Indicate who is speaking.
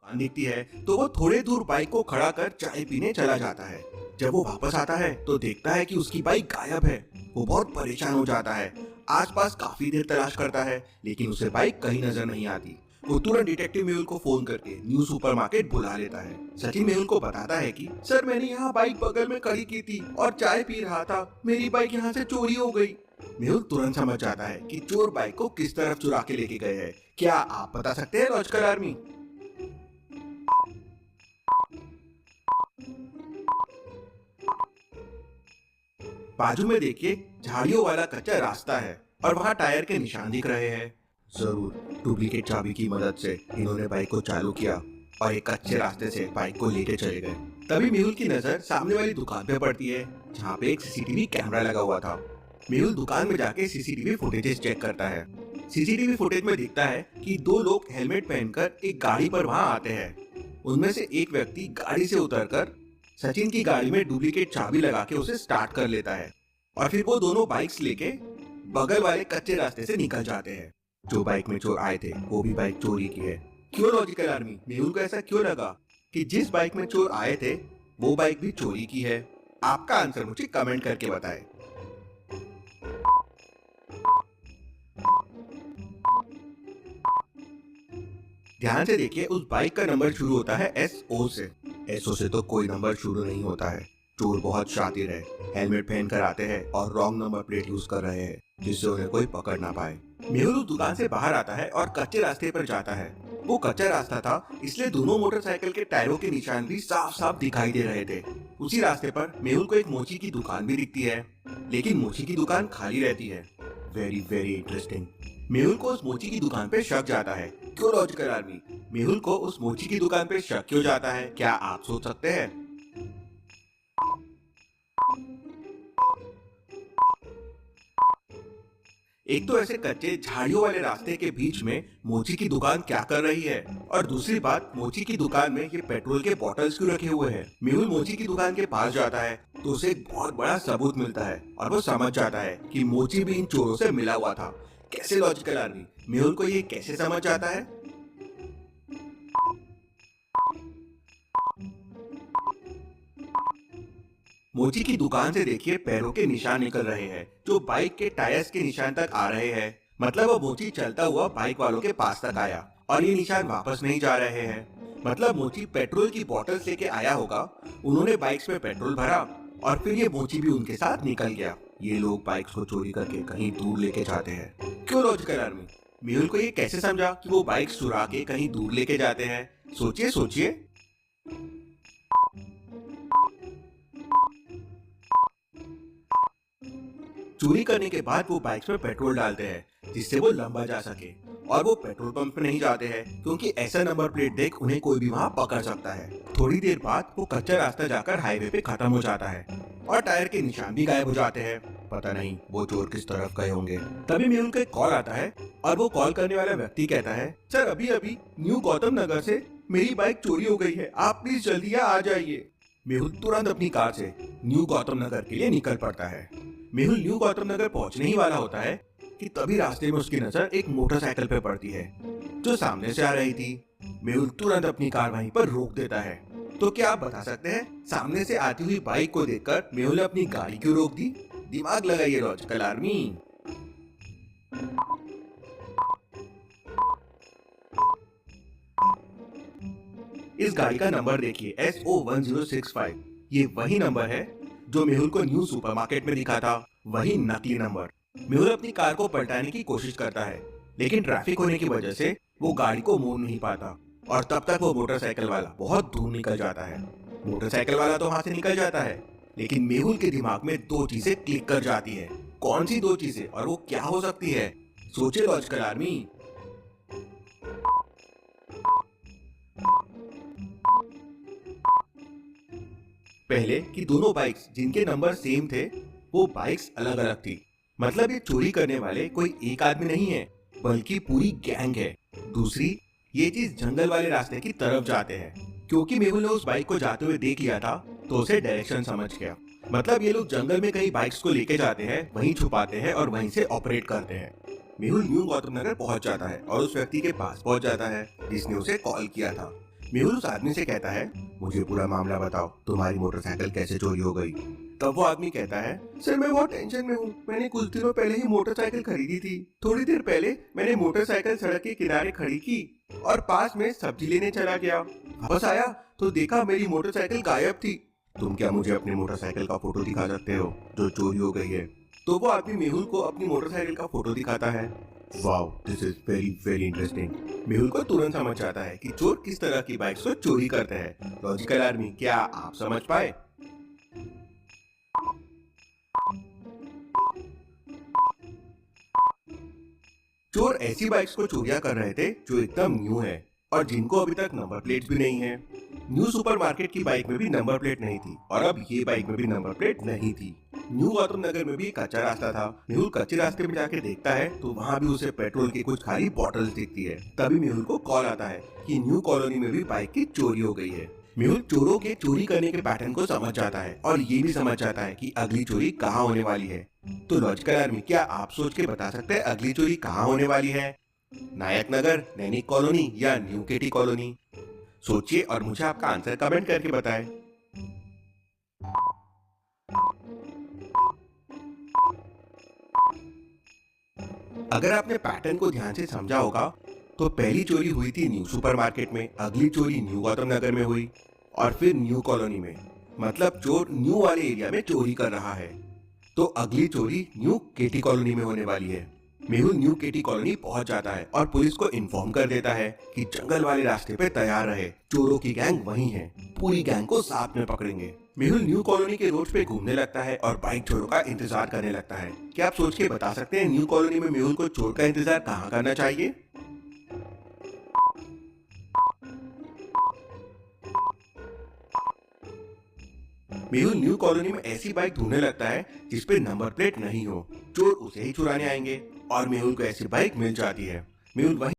Speaker 1: दुकान दिखती है तो वो थोड़े दूर बाइक को खड़ा कर चाय पीने चला जाता है। जब वो वापस आता है तो देखता है कि उसकी बाइक गायब है। वो बहुत परेशान हो जाता है। आसपास काफी देर तलाश करता है लेकिन उसे बाइक कहीं नजर नहीं आती। वो तुरंत डिटेक्टिव मेहुल को फोन करके न्यू सुपरमार्केट बुला लेता है। सचिन मेहुल को बताता है कि सर, मैंने यहाँ बाइक बगल में खड़ी की थी और चाय पी रहा था। मेरी बाइक यहाँ से चोरी हो गई। मेहुल तुरंत समझ जाता है कि चोर बाइक को किस तरफ चुरा के लेके गए हैं। क्या आप बता सकते हैं लॉजिकल आर्मी? बाजू में देखिए, झाड़ियों वाला कच्चा रास्ता है और वहाँ टायर के निशान दिख रहे हैं। जरूर डुप्लीकेट चाबी की मदद से इन्होंने बाइक को चालू किया और एक कच्चे रास्ते से बाइक को लेके चले गए। तभी मेहुल की नजर सामने वाली दुकान पे पड़ती है जहाँ पे एक सीसीटीवी कैमरा लगा हुआ था। मेहुल दुकान में जाके सीसीटीवी फुटेजेस चेक करता है। सीसीटीवी फुटेज में दिखता है कि दो लोग हेलमेट पहनकर एक गाड़ी पर वहाँ आते हैं। उनमें से एक व्यक्ति गाड़ी से उतरकर सचिन की गाड़ी में डुप्लीकेट चाबी लगा के उसे स्टार्ट कर लेता है और फिर वो दोनों बाइक्स लेके बगल वाले कच्चे रास्ते से निकल जाते हैं। जो बाइक में चोर आए थे वो भी बाइक चोरी की है। क्यों लॉजिकल आर्मी? मेहुल को ऐसा क्यों लगा कि जिस बाइक में चोर आए थे वो बाइक भी चोरी की है? आपका आंसर मुझे कमेंट करके बताएं। ध्यान से देखिए, उस बाइक का नंबर शुरू होता है SO से। SO से तो कोई नंबर शुरू नहीं होता है। चोर बहुत शातिर है, हेलमेट पहन कर आते हैं और रॉन्ग नंबर प्लेट यूज कर रहे हैं जिससे उन्हें कोई पकड़ ना पाए। मेहुल उस दुकान से बाहर आता है और कच्चे रास्ते पर जाता है। वो कच्चा रास्ता था इसलिए दोनों मोटरसाइकिल के टायरों के निशान भी साफ साफ दिखाई दे रहे थे। उसी रास्ते पर मेहुल को एक मोची की दुकान भी दिखती है, लेकिन मोची की दुकान खाली रहती है। Very very interesting. मेहुल को उस मोची की दुकान पे शक जाता है। क्यों लॉजिकल आर्मी? मेहुल को उस मोची की दुकान पे शक क्यों जाता है? क्या आप सोच सकते हैं? एक तो ऐसे कच्चे झाड़ियों वाले रास्ते के बीच में मोची की दुकान क्या कर रही है, और दूसरी बात, मोची की दुकान में ये पेट्रोल के बॉटल्स क्यों रखे हुए हैं? मेहुल मोची की दुकान के पास जाता है तो उसे एक बहुत बड़ा सबूत मिलता है और वो समझ जाता है कि मोची भी इन चोरों से मिला हुआ था। कैसे लॉजिकल आर्मी? मेहुल को ये कैसे समझ जाता है? मोची की दुकान से देखिए पैरों के निशान निकल रहे हैं जो बाइक के टायर्स के निशान तक आ रहे हैं। मतलब वो मोची चलता हुआ बाइक वालों के पास तक आया और ये निशान वापस नहीं जा रहे हैं। मतलब मोची पेट्रोल की बोतल्स लेके आया होगा, उन्होंने बाइक्स में पेट्रोल भरा और फिर ये मोची भी उनके साथ निकल गया। ये लोग बाइक्स को चोरी करके कहीं दूर लेके जाते हैं। क्यों लॉजिकल आर्मी? मेहुल को ये कैसे समझा कि वो बाइक्स चुरा के कहीं दूर लेके जाते हैं? सोचिए सोचिए। चोरी करने के बाद वो बाइक्स में पेट्रोल डालते हैं जिससे वो लंबा जा सके, और वो पेट्रोल पंप पे नहीं जाते हैं क्योंकि ऐसा नंबर प्लेट देख उन्हें कोई भी वहाँ पकड़ सकता है। थोड़ी देर बाद वो कच्चा रास्ता जाकर हाईवे पे खत्म हो जाता है और टायर के निशान भी गायब हो जाते हैं। पता नहीं वो चोर किस तरफ गए होंगे। तभी मेहुल को एक कॉल आता है और वो कॉल करने वाला व्यक्ति कहता है, सर, अभी अभी न्यू गौतम नगर से मेरी बाइक चोरी हो गई है, आप प्लीज जल्दी यहाँ आ जाइए। मेहुल तुरंत अपनी कार से न्यू गौतम नगर के लिए निकल पड़ता है। मेहुल न्यू गौतम नगर पहुंचने ही वाला होता है कि तभी रास्ते में उसकी नजर एक मोटरसाइकिल पे पड़ती है जो सामने से आ रही थी। मेहुल तुरंत अपनी कार वहीं पर रोक देता है। तो क्या आप बता सकते हैं सामने से आती हुई बाइक को देखकर मेहुल ने अपनी गाड़ी क्यों रोक दी? दिमाग लगाइए लॉजिकल आर्मी। इस गाड़ी का नंबर देखिए, SO1065। ये वही नंबर है जो मेहुल को न्यू सुपरमार्केट में दिखा था, वही नकली नंबर। मेहुल अपनी कार को पलटाने की कोशिश करता है लेकिन ट्रैफिक होने की वजह से वो गाड़ी को मोड़ नहीं पाता और तब तक वो मोटरसाइकिल वाला बहुत दूर निकल जाता है। मोटरसाइकिल वाला तो वहां से निकल जाता है लेकिन मेहुल के दिमाग में दो चीजें क्लिक कर जाती है। कौन सी दो चीजें और वो क्या हो सकती है? सोचिए लॉजिकल आर्मी। पहले कि दोनों बाइक्स जिनके नंबर सेम थे वो बाइक्स अलग अलग थी। मतलब ये चोरी करने वाले कोई एक आदमी नहीं है बल्कि पूरी गैंग है। दूसरी, ये चीज जंगल वाले रास्ते की तरफ जाते हैं। क्योंकि मेहुल ने उस बाइक को जाते हुए देख लिया था तो उसे डायरेक्शन समझ गया। मतलब ये लोग जंगल में कहीं बाइक्स को लेके जाते हैं, वहीं छुपाते हैं और वहीं से ऑपरेट करते हैं। मेहुल न्यू गौतम नगर पहुंच जाता है और उस व्यक्ति के पास पहुंच जाता है जिसने उसे कॉल किया था। मेहुल उस आदमी से कहता है, मुझे पूरा मामला बताओ, तुम्हारी मोटरसाइकिल कैसे चोरी हो गई। तब वो आदमी कहता है, सर मैं बहुत टेंशन में हूँ। मैंने कुछ दिनों पहले ही मोटरसाइकिल खरीदी थी। थोड़ी देर पहले मैंने मोटरसाइकिल सड़क के किनारे खड़ी की और पास में सब्जी लेने चला गया। वापस आया तो देखा मेरी मोटरसाइकिल गायब थी। तुम क्या मुझे अपनी मोटरसाइकिल का फोटो दिखा सकते हो जो चोरी हो गई है। तो वो आदमी मेहुल को अपनी मोटरसाइकिल का फोटो दिखाता है। Wow, this is very very interesting. Mehul को तुरंत समझ आता है कि चोर किस तरह की बाइक को चोरी करते हैं। लॉजिकल आर्मी, क्या आप समझ पाए? चोर ऐसी बाइक्स को चोरियां कर रहे थे जो एकदम न्यू है और जिनको अभी तक नंबर प्लेट भी नहीं है। न्यू सुपरमार्केट की बाइक में भी नंबर प्लेट नहीं थी और अब ये बाइक में भी नंबर प्लेट नहीं थी। न्यू गौतम नगर में भी एक कच्चा रास्ता था। मेहुल कच्चे रास्ते में जाके देखता है तो वहाँ भी उसे पेट्रोल की कुछ खाली बॉटल्स दिखती है। तभी मेहुल को कॉल आता है कि न्यू कॉलोनी में भी बाइक की चोरी हो गई है। मेहुल चोरों के चोरी करने के पैटर्न को समझ जाता है और ये भी समझ जाता है कि अगली चोरी कहाँ होने वाली है। तो लॉजिकल आर्मी, क्या आप सोच के बता सकते हैं अगली चोरी कहाँ होने वाली है? नायक नगर, नैनिक कॉलोनी या न्यू केटी कॉलोनी? सोचिए और मुझे आपका आंसर कमेंट करके बताएं। अगर आपने पैटर्न को ध्यान से समझा होगा तो पहली चोरी हुई थी न्यू सुपरमार्केट में, अगली चोरी न्यू गौतम नगर में हुई और फिर न्यू कॉलोनी में। मतलब चोर न्यू वाले एरिया में चोरी कर रहा है। तो अगली चोरी न्यू केटी कॉलोनी में होने वाली है। मेहुल न्यू केटी कॉलोनी पहुंच जाता है और पुलिस को इन्फॉर्म कर देता है कि जंगल वाले रास्ते पे तैयार रहे, चोरों की गैंग वहीं है, पूरी गैंग को साथ में पकड़ेंगे। मेहुल न्यू कॉलोनी के रोड पे घूमने लगता है और बाइक चोरों का इंतजार करने लगता है। क्या आप सोच के बता सकते हैं न्यू कॉलोनी में मेहुल को चोर का इंतजार कहाँ करना चाहिए? मेहुल न्यू कॉलोनी में ऐसी बाइक ढूंढने लगता है जिसपे नंबर प्लेट नहीं हो। चोर उसे ही चुराने आएंगे और मेहुल को ऐसी बाइक मिल जाती है। मेहुल वहीं